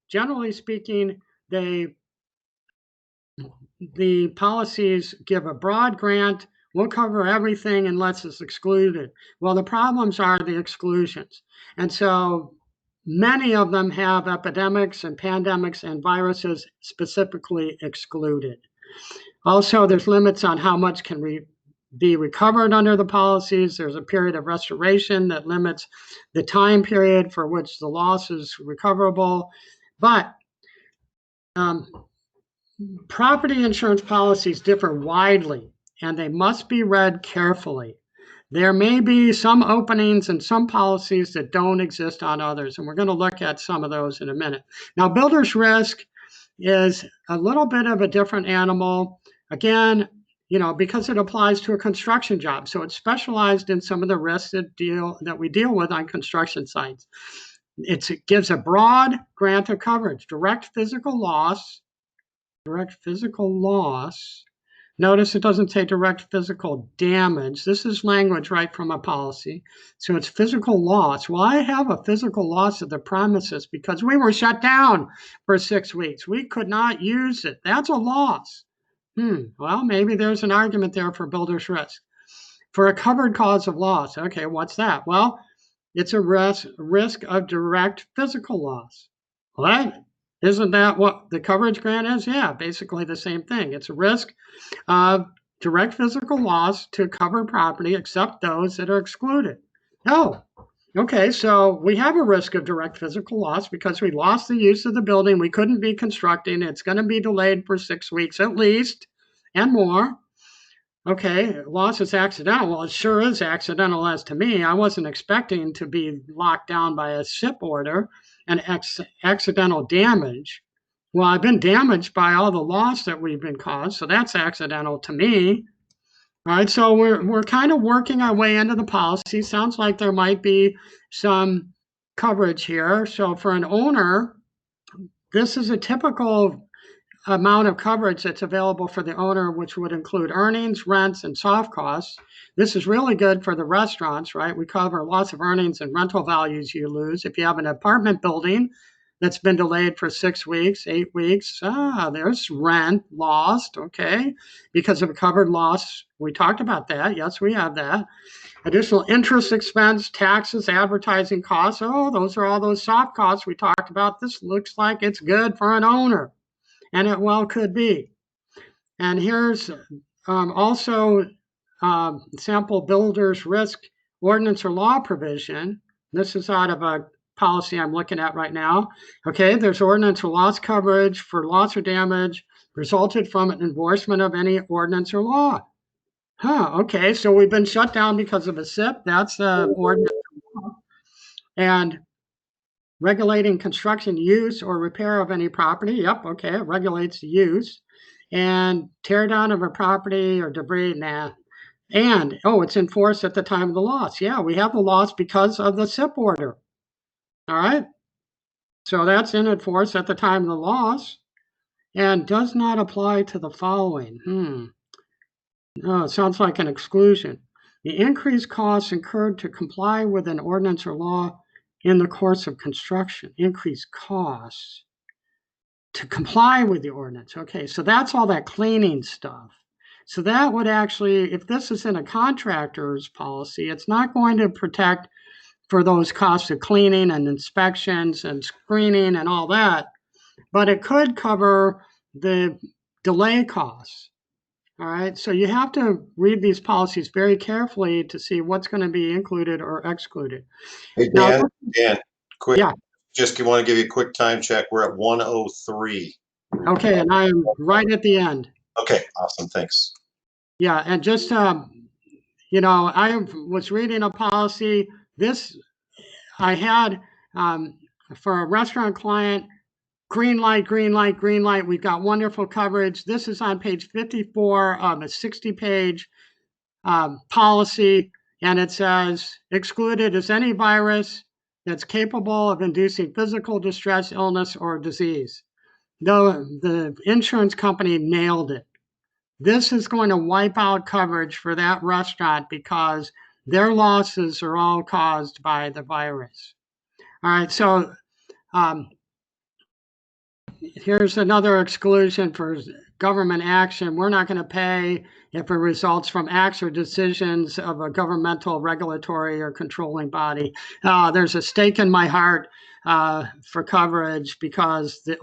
Generally speaking, the policies give a broad grant. We'll cover everything unless it's excluded. Well, the problems are the exclusions. And so many of them have epidemics and pandemics and viruses specifically excluded. Also, there's limits on how much can be recovered under the policies. There's a period of restoration that limits the time period for which the loss is recoverable. But property insurance policies differ widely, and they must be read carefully. There may be some openings in some policies that don't exist on others, and we're going to look at some of those in a minute. Now, builder's risk is a little bit of a different animal. Again, because it applies to a construction job. So it's specialized in some of the risks that we deal with on construction sites. It gives a broad grant of coverage, direct physical loss. Notice it doesn't say direct physical damage. This is language right from a policy. So it's physical loss. Well, I have a physical loss of the premises because we were shut down for 6 weeks. We could not use it. That's a loss. Well, maybe there's an argument there for builder's risk. For a covered cause of loss, okay, what's that? Well, it's a risk of direct physical loss. What? Isn't that what the coverage grant is? Yeah, basically the same thing. It's a risk of direct physical loss to covered property, except those that are excluded. Oh, okay, so we have a risk of direct physical loss because we lost the use of the building. We couldn't be constructing. It's going to be delayed for 6 weeks at least and more. Okay, loss is accidental. Well, it sure is accidental as to me. I wasn't expecting to be locked down by a SIP order and accidental damage. Well, I've been damaged by all the loss that we've been caused, so that's accidental to me. All right, so we're kind of working our way into the policy. Sounds like there might be some coverage here. So for an owner, this is a typical amount of coverage that's available for the owner, which would include earnings, rents, and soft costs. This is really good for the restaurants, right? We cover lots of earnings and rental values you lose. If you have an apartment building that's been delayed for 6 weeks, 8 weeks, there's rent lost, okay, because of a covered loss. We talked about that. Yes, we have that. Additional interest expense, taxes, advertising costs. Oh, those are all those soft costs we talked about. This looks like it's good for an owner. And it well could be. And here's also sample builder's risk ordinance or law provision. This is out of a policy I'm looking at right now. Okay, there's ordinance or loss coverage for loss or damage resulted from an enforcement of any ordinance or law. Okay, so we've been shut down because of a SIP. That's the ordinance or law. And regulating construction use or repair of any property. Yep, okay, it regulates the use. And tear down of a property or debris, nah. And, it's enforced at the time of the loss. Yeah, we have the loss because of the SIP order. All right? So that's in force at the time of the loss and does not apply to the following. Oh, it sounds like an exclusion. The increased costs incurred to comply with an ordinance or law in the course of construction, increased costs to comply with the ordinance. Okay, so that's all that cleaning stuff. So that would actually, if this is in a contractor's policy, it's not going to protect for those costs of cleaning and inspections and screening and all that, but it could cover the delay costs. All right, so you have to read these policies very carefully to see what's going to be included or excluded. Hey, Dan, quick. Yeah. Just want to give you a quick time check. We're at 1:03. Okay, and I am right at the end. Okay, awesome, thanks. Yeah, and just, I was reading a policy. This I had for a restaurant client, green light, green light, green light. We've got wonderful coverage. This is on page 54 of a 60-page policy, and it says, excluded is any virus that's capable of inducing physical distress, illness, or disease. The insurance company nailed it. This is going to wipe out coverage for that restaurant because their losses are all caused by the virus. All right, so here's another exclusion for government action. We're not going to pay if it results from acts or decisions of a governmental, regulatory, or controlling body. There's a stake in my heart for coverage because the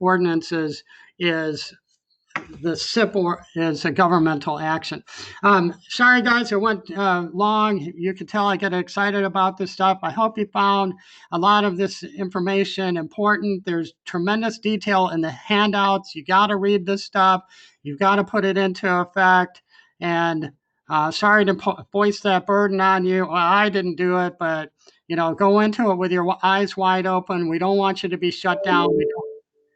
ordinances is the SIP is a governmental action. Sorry, guys, it went long. You can tell I get excited about this stuff. I hope you found a lot of this information important. There's tremendous detail in the handouts. You got to read this stuff. You've got to put it into effect. And sorry to voice that burden on you. Well, I didn't do it, but go into it with your eyes wide open. We don't want you to be shut down.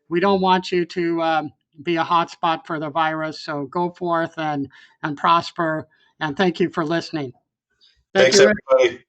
We don't want you to be a hotspot for the virus. So go forth and prosper. And thank you for listening. Thanks, everybody.